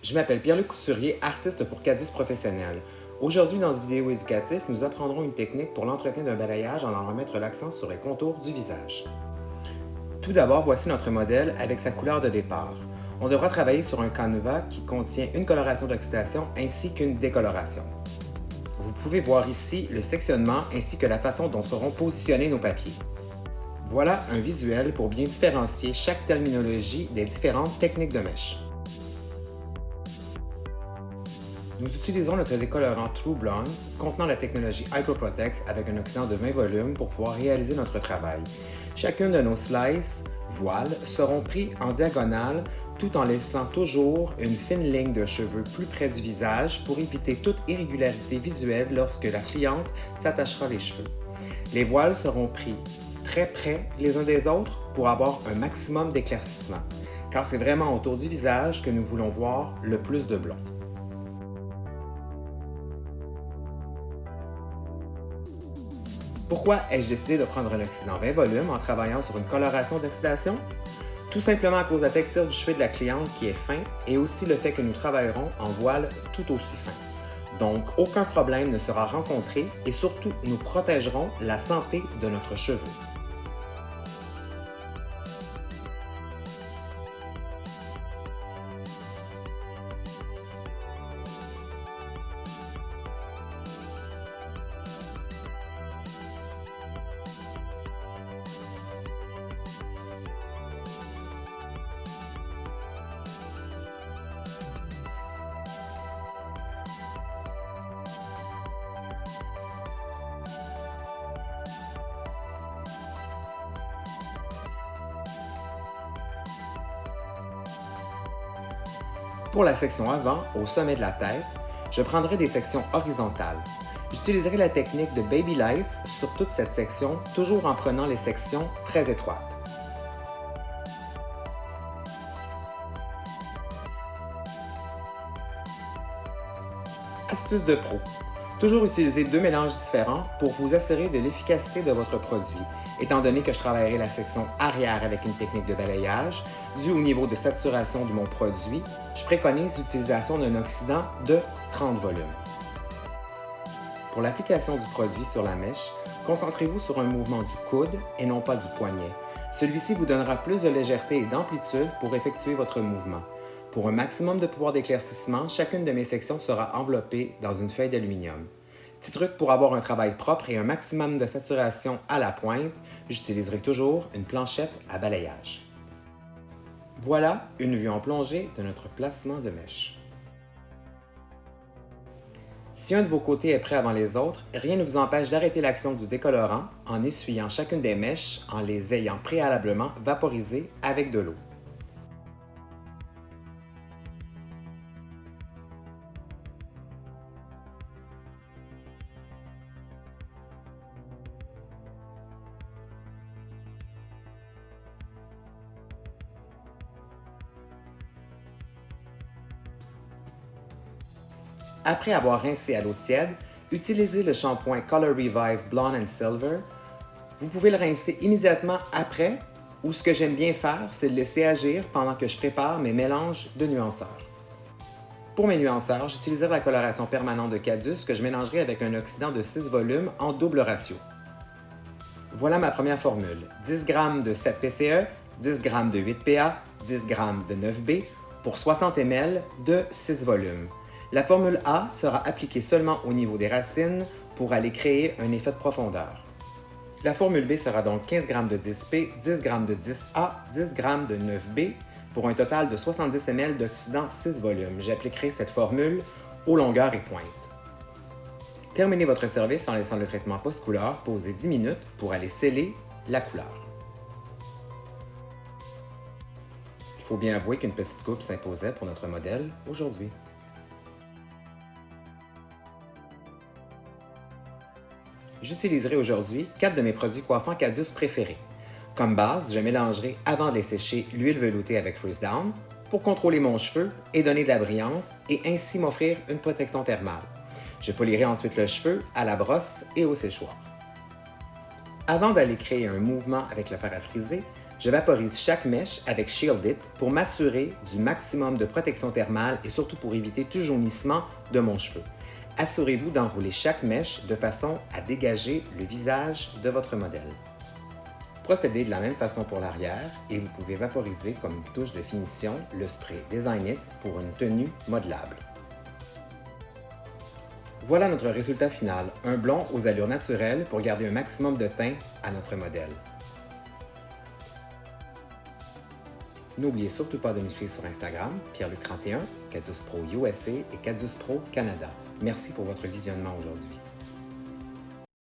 Je m'appelle Pierre-Luc Couturier, artiste pour Cadus Professionnel. Aujourd'hui, dans cette vidéo éducative, nous apprendrons une technique pour l'entretien d'un balayage en remettre l'accent sur les contours du visage. Tout d'abord, voici notre modèle avec sa couleur de départ. On devra travailler sur un canevas qui contient une coloration d'oxydation ainsi qu'une décoloration. Vous pouvez voir ici le sectionnement ainsi que la façon dont seront positionnés nos papiers. Voilà un visuel pour bien différencier chaque terminologie des différentes techniques de mèche. Nous utilisons notre décolorant True Bronze contenant la technologie HydroProtex avec un oxydant de 20 volumes pour pouvoir réaliser notre travail. Chacune de nos slices, voiles, seront pris en diagonale tout en laissant toujours une fine ligne de cheveux plus près du visage pour éviter toute irrégularité visuelle lorsque la cliente s'attachera les cheveux. Les voiles seront pris très près les uns des autres pour avoir un maximum d'éclaircissement, car c'est vraiment autour du visage que nous voulons voir le plus de blond. Pourquoi ai-je décidé de prendre un oxydant 20 volumes en travaillant sur une coloration d'oxydation? Tout simplement à cause de la texture du cheveu de la cliente qui est fin et aussi le fait que nous travaillerons en voile tout aussi fin. Donc, aucun problème ne sera rencontré et surtout, nous protégerons la santé de notre cheveu. Pour la section avant, au sommet de la tête, je prendrai des sections horizontales. J'utiliserai la technique de Baby Lights sur toute cette section, toujours en prenant les sections très étroites. Astuce de pro. Toujours utiliser deux mélanges différents pour vous assurer de l'efficacité de votre produit. Étant donné que je travaillerai la section arrière avec une technique de balayage, dû au niveau de saturation de mon produit, je préconise l'utilisation d'un oxydant de 30 volumes. Pour l'application du produit sur la mèche, concentrez-vous sur un mouvement du coude et non pas du poignet. Celui-ci vous donnera plus de légèreté et d'amplitude pour effectuer votre mouvement. Pour un maximum de pouvoir d'éclaircissement, chacune de mes sections sera enveloppée dans une feuille d'aluminium. Petit truc pour avoir un travail propre et un maximum de saturation à la pointe, j'utiliserai toujours une planchette à balayage. Voilà une vue en plongée de notre placement de mèche. Si un de vos côtés est prêt avant les autres, rien ne vous empêche d'arrêter l'action du décolorant en essuyant chacune des mèches en les ayant préalablement vaporisées avec de l'eau. Après avoir rincé à l'eau tiède, utilisez le shampoing Color Revive Blonde and Silver. Vous pouvez le rincer immédiatement après ou ce que j'aime bien faire, c'est le laisser agir pendant que je prépare mes mélanges de nuanceurs. Pour mes nuanceurs, j'utiliserai la coloration permanente de Cadus que je mélangerai avec un oxydant de 6 volumes en double ratio. Voilà ma première formule. 10 g de 7 PCE, 10 g de 8 PA, 10 g de 9B pour 60 ml de 6 volumes. La formule A sera appliquée seulement au niveau des racines pour aller créer un effet de profondeur. La formule B sera donc 15 g de 10P, 10 g de 10A, 10 g de 9B pour un total de 70 ml d'oxydant 6 volumes. J'appliquerai cette formule aux longueurs et pointes. Terminez votre service en laissant le traitement post-couleur poser 10 minutes pour aller sceller la couleur. Il faut bien avouer qu'une petite coupe s'imposait pour notre modèle aujourd'hui. J'utiliserai aujourd'hui 4 de mes produits coiffants Cadus préférés. Comme base, je mélangerai avant de les sécher l'huile veloutée avec Freeze Down pour contrôler mon cheveu et donner de la brillance et ainsi m'offrir une protection thermale. Je polirai ensuite le cheveu à la brosse et au séchoir. Avant d'aller créer un mouvement avec le fer à friser, Je vaporise chaque mèche avec Shield It pour m'assurer du maximum de protection thermale et surtout pour éviter tout jaunissement de mon cheveu. Assurez-vous d'enrouler chaque mèche de façon à dégager le visage de votre modèle. Procédez de la même façon pour l'arrière et vous pouvez vaporiser comme une touche de finition le spray Design It pour une tenue modelable. Voilà notre résultat final, un blond aux allures naturelles pour garder un maximum de teint à notre modèle. N'oubliez surtout pas de nous suivre sur Instagram, Pierre-Luc31, Cadus Pro USA et Cadus Pro Canada. Merci pour votre visionnement aujourd'hui.